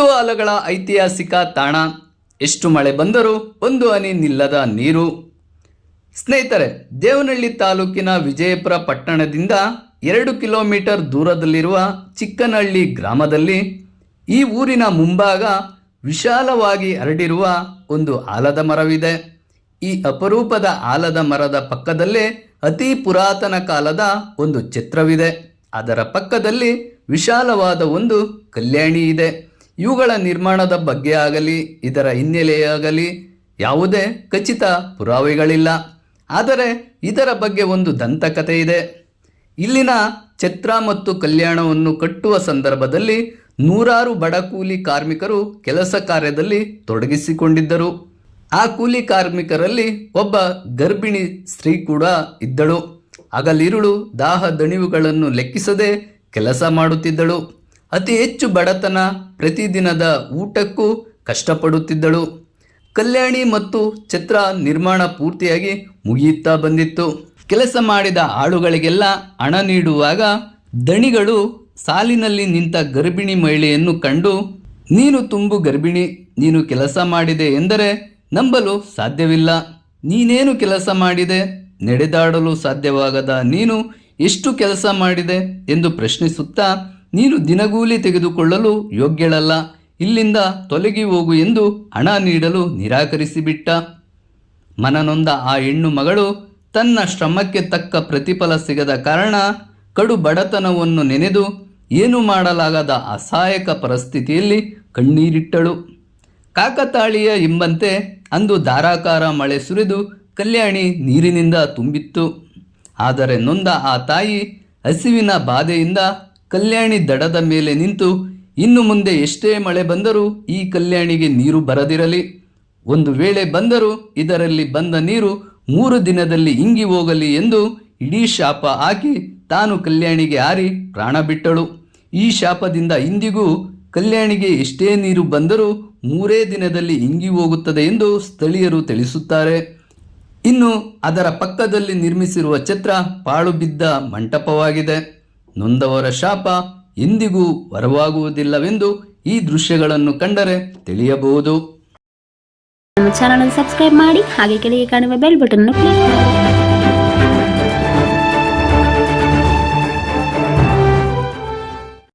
ಕುತೂಹಲಗಳ ಐತಿಹಾಸಿಕ ತಾಣ. ಎಷ್ಟು ಮಳೆ ಬಂದರೂ ಒಂದು ಹನಿ ನಿಲ್ಲದ ನೀರು. ಸ್ನೇಹಿತರೆ, ದೇವನಹಳ್ಳಿ ತಾಲೂಕಿನ ವಿಜಯಪುರ ಪಟ್ಟಣದಿಂದ 2 ಕಿಲೋಮೀಟರ್ ದೂರದಲ್ಲಿರುವ ಚಿಕ್ಕನಹಳ್ಳಿ ಗ್ರಾಮದಲ್ಲಿ ಈ ಊರಿನ ಮುಂಭಾಗ ವಿಶಾಲವಾಗಿ ಹರಡಿರುವ ಒಂದು ಆಲದ ಮರವಿದೆ. ಈ ಅಪರೂಪದ ಆಲದ ಮರದ ಪಕ್ಕದಲ್ಲೇ ಅತಿ ಪುರಾತನ ಕಾಲದ ಒಂದು ಛತ್ರವಿದೆ. ಅದರ ಪಕ್ಕದಲ್ಲಿ ವಿಶಾಲವಾದ ಒಂದು ಕಲ್ಯಾಣಿ ಇದೆ. ಇವುಗಳ ನಿರ್ಮಾಣದ ಬಗ್ಗೆ ಆಗಲಿ ಇದರ ಹಿನ್ನೆಲೆಯಾಗಲಿ ಯಾವುದೇ ಖಚಿತ ಪುರಾವೆಗಳಿಲ್ಲ. ಆದರೆ ಇದರ ಬಗ್ಗೆ ಒಂದು ದಂತಕಥೆ ಇದೆ. ಇಲ್ಲಿನ ಛತ್ರ ಮತ್ತು ಕಲ್ಯಾಣವನ್ನು ಕಟ್ಟುವ ಸಂದರ್ಭದಲ್ಲಿ ನೂರಾರು ಬಡ ಕೂಲಿ ಕಾರ್ಮಿಕರು ಕೆಲಸ ಕಾರ್ಯದಲ್ಲಿ ತೊಡಗಿಸಿಕೊಂಡಿದ್ದರು. ಆ ಕೂಲಿ ಕಾರ್ಮಿಕರಲ್ಲಿ ಒಬ್ಬ ಗರ್ಭಿಣಿ ಸ್ತ್ರೀ ಕೂಡ ಇದ್ದಳು. ಹಗಲಿರುಳು ದಾಹ ದಣಿವುಗಳನ್ನು ಲೆಕ್ಕಿಸದೆ ಕೆಲಸ ಮಾಡುತ್ತಿದ್ದಳು. ಅತಿ ಹೆಚ್ಚು ಬಡತನ, ಪ್ರತಿದಿನದ ಊಟಕ್ಕೂ ಕಷ್ಟಪಡುತ್ತಿದ್ದಳು. ಕಲ್ಯಾಣಿ ಮತ್ತು ಛತ್ರ ನಿರ್ಮಾಣ ಪೂರ್ತಿಯಾಗಿ ಮುಗಿಯುತ್ತಾ ಬಂದಿತ್ತು. ಕೆಲಸ ಮಾಡಿದ ಆಳುಗಳಿಗೆಲ್ಲ ಹಣ ನೀಡುವಾಗ ದಣಿಗಳು ಸಾಲಿನಲ್ಲಿ ನಿಂತ ಗರ್ಭಿಣಿ ಮಹಿಳೆಯನ್ನು ಕಂಡು, ನೀನು ತುಂಬು ಗರ್ಭಿಣಿ, ನೀನು ಕೆಲಸ ಮಾಡಿದೆ ಎಂದರೆ ನಂಬಲು ಸಾಧ್ಯವಿಲ್ಲ. ನೀನೇನು ಕೆಲಸ ಮಾಡಿದೆ? ನಡೆದಾಡಲು ಸಾಧ್ಯವಾಗದ ನೀನು ಎಷ್ಟು ಕೆಲಸ ಮಾಡಿದೆ ಎಂದು ಪ್ರಶ್ನಿಸುತ್ತಾ, ನೀನು ದಿನಗೂಲಿ ತೆಗೆದುಕೊಳ್ಳಲು ಯೋಗ್ಯಳಲ್ಲ, ಇಲ್ಲಿಂದ ತೊಲಗಿ ಹೋಗು ಎಂದು ಹಣ ನೀಡಲು ನಿರಾಕರಿಸಿಬಿಟ್ಟ. ಮನನೊಂದ ಆ ಹೆಣ್ಣು ಮಗಳು ತನ್ನ ಶ್ರಮಕ್ಕೆ ತಕ್ಕ ಪ್ರತಿಫಲ ಸಿಗದ ಕಾರಣ ಕಡು ಬಡತನವನ್ನು ನೆನೆದು ಏನು ಮಾಡಲಾಗದ ಅಸಹಾಯಕ ಪರಿಸ್ಥಿತಿಯಲ್ಲಿ ಕಣ್ಣೀರಿಟ್ಟಳು. ಕಾಕತಾಳೀಯ ಎಂಬಂತೆ ಅಂದು ಧಾರಾಕಾರ ಮಳೆ ಸುರಿದು ಕಲ್ಯಾಣಿ ನೀರಿನಿಂದ ತುಂಬಿತ್ತು. ಆದರೆ ನೊಂದ ಆ ತಾಯಿ ಹಸಿವಿನ ಬಾಧೆಯಿಂದ ಕಲ್ಯಾಣಿ ದಡದ ಮೇಲೆ ನಿಂತು, ಇನ್ನು ಮುಂದೆ ಎಷ್ಟೇ ಮಳೆ ಬಂದರೂ ಈ ಕಲ್ಯಾಣಿಗೆ ನೀರು ಬರದಿರಲಿ, ಒಂದು ವೇಳೆ ಬಂದರೂ ಇದರಲ್ಲಿ ಬಂದ ನೀರು 3 ದಿನದಲ್ಲಿ ಇಂಗಿ ಹೋಗಲಿ ಎಂದು ಇಡೀ ಶಾಪ ಹಾಕಿ ತಾನು ಕಲ್ಯಾಣಿಗೆ ಹಾರಿ ಪ್ರಾಣ ಬಿಟ್ಟಳು. ಈ ಶಾಪದಿಂದ ಇಂದಿಗೂ ಕಲ್ಯಾಣಿಗೆ ಎಷ್ಟೇ ನೀರು ಬಂದರೂ 3 ದಿನದಲ್ಲಿ ಇಂಗಿ ಹೋಗುತ್ತದೆ ಎಂದು ಸ್ಥಳೀಯರು ತಿಳಿಸುತ್ತಾರೆ. ಇನ್ನು ಅದರ ಪಕ್ಕದಲ್ಲಿ ನಿರ್ಮಿಸಿರುವ ಛತ್ರ ಪಾಳು ಬಿದ್ದ ಮಂಟಪವಾಗಿದೆ. ನೊಂದವರ ಶಾಪ ಎಂದಿಗೂ ಹೊರವಾಗುವುದಿಲ್ಲವೆಂದು ಈ ದೃಶ್ಯಗಳನ್ನು ಕಂಡರೆ ತಿಳಿಯಬಹುದು. ಚಾನಲ್ ಸಬ್ಸ್ಕ್ರೈಬ್ ಮಾಡಿ, ಹಾಗೆ ಕೆಳಗೆ ಕಾಣುವ ಬೆಲ್ ಬಟನ್ ಕ್ಲಿಕ್ ಮಾಡಿ.